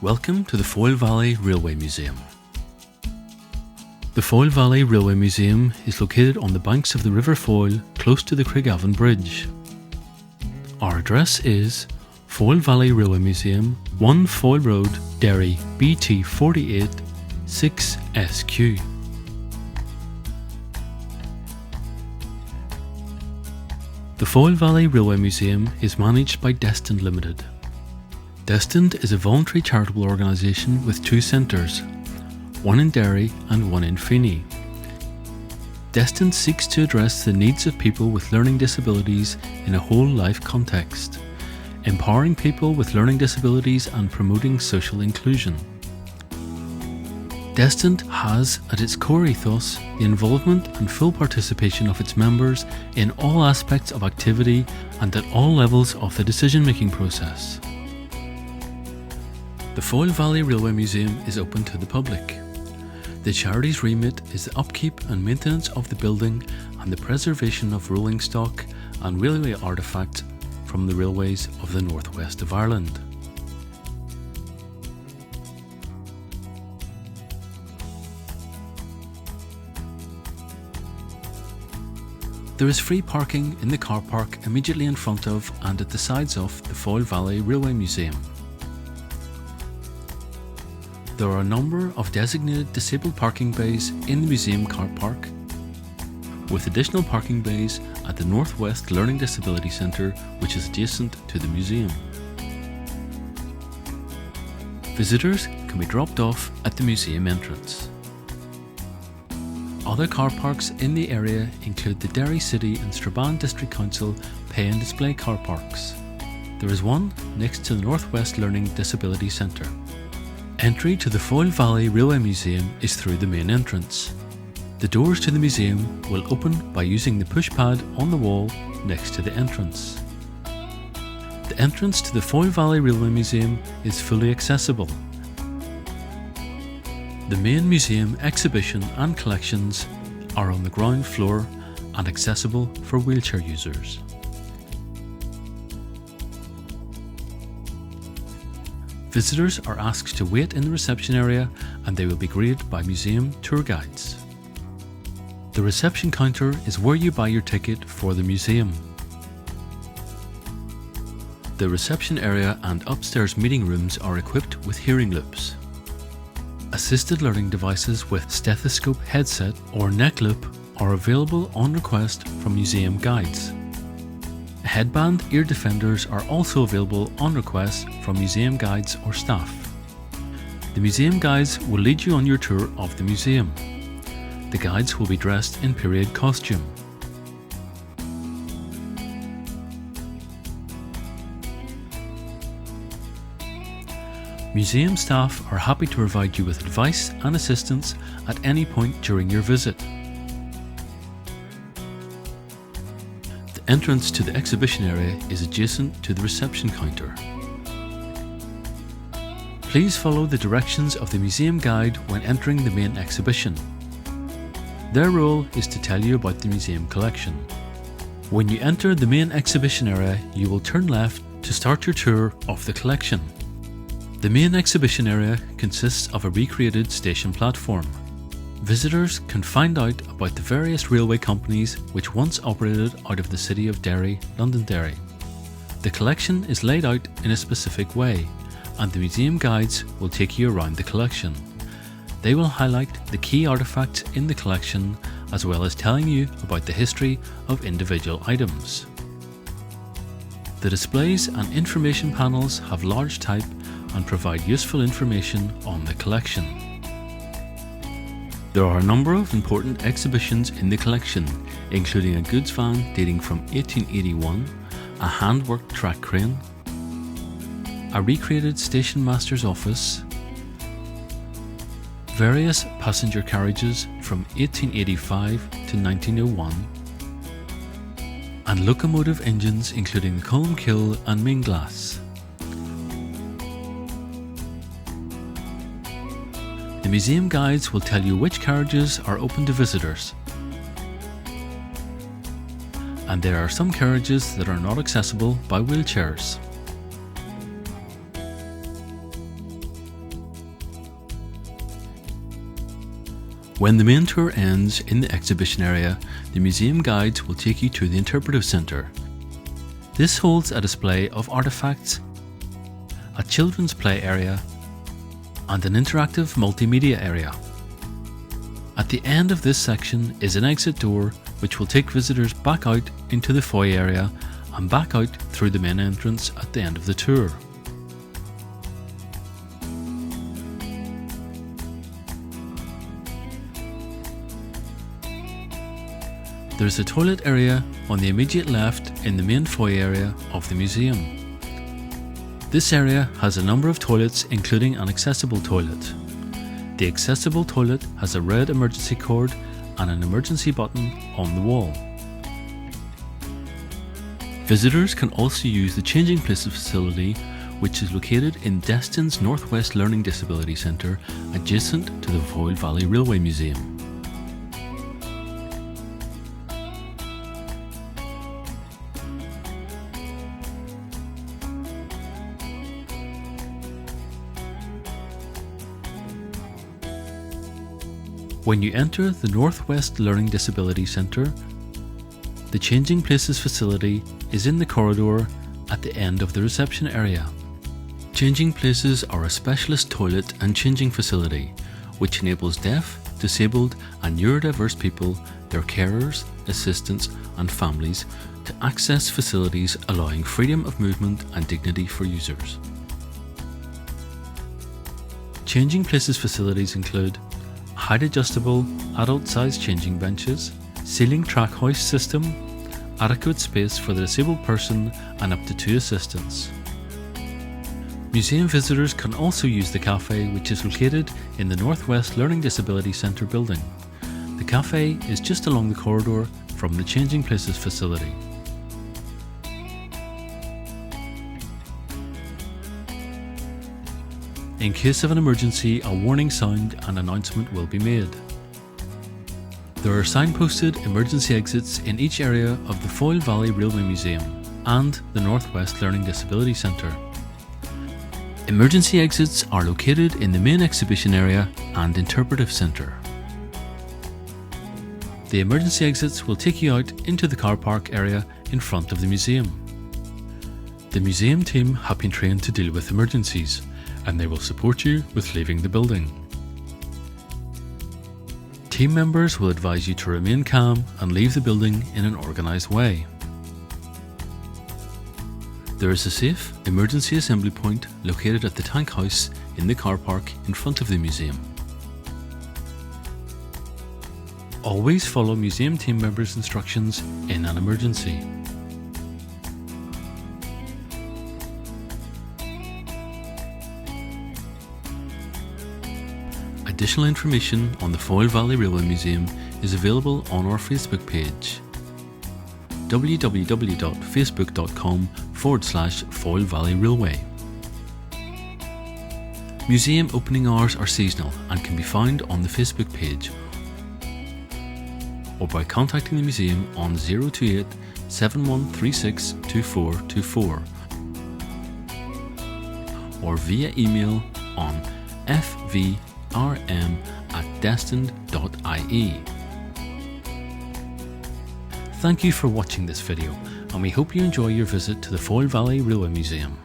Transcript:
Welcome to the Foyle Valley Railway Museum. The Foyle Valley Railway Museum is located on the banks of the River Foyle, close to the Craigavon Bridge. Our address is Foyle Valley Railway Museum, 1 Foyle Road, Derry, BT 48 6SQ. The Foyle Valley Railway Museum is managed by Destined Limited. Destined is a voluntary charitable organisation with two centres, one in Derry and one in Feeney. Destined seeks to address the needs of people with learning disabilities in a whole life context, empowering people with learning disabilities and promoting social inclusion. Destined has at its core ethos the involvement and full participation of its members in all aspects of activity and at all levels of the decision-making process. The Foyle Valley Railway Museum is open to the public. The charity's remit is the upkeep and maintenance of the building and the preservation of rolling stock and railway artefacts from the railways of the northwest of Ireland. There is free parking in the car park immediately in front of and at the sides of the Foyle Valley Railway Museum. There are a number of designated disabled parking bays in the museum car park, with additional parking bays at the Northwest Learning Disability Centre, which is adjacent to the museum. Visitors can be dropped off at the museum entrance. Other car parks in the area include the Derry City and Strabane District Council pay and display car parks. There is one next to the Northwest Learning Disability Centre. Entry to the Foyle Valley Railway Museum is through the main entrance. The doors to the museum will open by using the push pad on the wall next to the entrance. The entrance to the Foyle Valley Railway Museum is fully accessible. The main museum exhibition and collections are on the ground floor and accessible for wheelchair users. Visitors are asked to wait in the reception area and they will be greeted by museum tour guides. The reception counter is where you buy your ticket for the museum. The reception area and upstairs meeting rooms are equipped with hearing loops. Assisted learning devices with stethoscope headset or neck loop are available on request from museum guides. Headband ear defenders are also available on request from museum guides or staff. The museum guides will lead you on your tour of the museum. The guides will be dressed in period costume. Museum staff are happy to provide you with advice and assistance at any point during your visit. The entrance to the exhibition area is adjacent to the reception counter. Please follow the directions of the museum guide when entering the main exhibition. Their role is to tell you about the museum collection. When you enter the main exhibition area, you will turn left to start your tour of the collection. The main exhibition area consists of a recreated station platform. Visitors can find out about the various railway companies which once operated out of the city of Derry, Londonderry. The collection is laid out in a specific way, and the museum guides will take you around the collection. They will highlight the key artefacts in the collection, as well as telling you about the history of individual items. The displays and information panels have large type and provide useful information on the collection. There are a number of important exhibitions in the collection, including a goods van dating from 1881, a hand-worked track crane, a recreated station master's office, various passenger carriages from 1885 to 1901, and locomotive engines including the Colmkill and main glass. The museum guides will tell you which carriages are open to visitors, and there are some carriages that are not accessible by wheelchairs. When the main tour ends in the exhibition area, the museum guides will take you to the interpretive centre. This holds a display of artefacts, a children's play area, and an interactive multimedia area. At the end of this section is an exit door which will take visitors back out into the foyer area and back out through the main entrance at the end of the tour. There is a toilet area on the immediate left in the main foyer area of the museum. This area has a number of toilets, including an accessible toilet. The accessible toilet has a red emergency cord and an emergency button on the wall. Visitors can also use the Changing Places facility, which is located in Destin's Northwest Learning Disability Centre, adjacent to the Foyle Valley Railway Museum. When you enter the Northwest Learning Disability Centre, the Changing Places facility is in the corridor at the end of the reception area. Changing Places are a specialist toilet and changing facility which enables deaf, disabled and neurodiverse people, their carers, assistants and families to access facilities allowing freedom of movement and dignity for users. Changing Places facilities include height adjustable adult-sized changing benches, ceiling track hoist system, adequate space for the disabled person and up to 2 assistants. Museum visitors can also use the cafe, which is located in the Northwest Learning Disability Centre building. The cafe is just along the corridor from the Changing Places facility. In case of an emergency, a warning sound and announcement will be made. There are signposted emergency exits in each area of the Foyle Valley Railway Museum and the Northwest Learning Disability Centre. Emergency exits are located in the main exhibition area and interpretive centre. The emergency exits will take you out into the car park area in front of the museum. The museum team have been trained to deal with emergencies, and they will support you with leaving the building. Team members will advise you to remain calm and leave the building in an organised way. There is a safe emergency assembly point located at the tank house in the car park in front of the museum. Always follow museum team members' instructions in an emergency. Additional information on the Foyle Valley Railway Museum is available on our Facebook page, www.facebook.com/Foyle Valley Railway. Museum opening hours are seasonal and can be found on the Facebook page or by contacting the museum on 028 7136 2424 or via email on fvrm@destined.ie. Thank you for watching this video, and we hope you enjoy your visit to the Foyle Valley Railway Museum.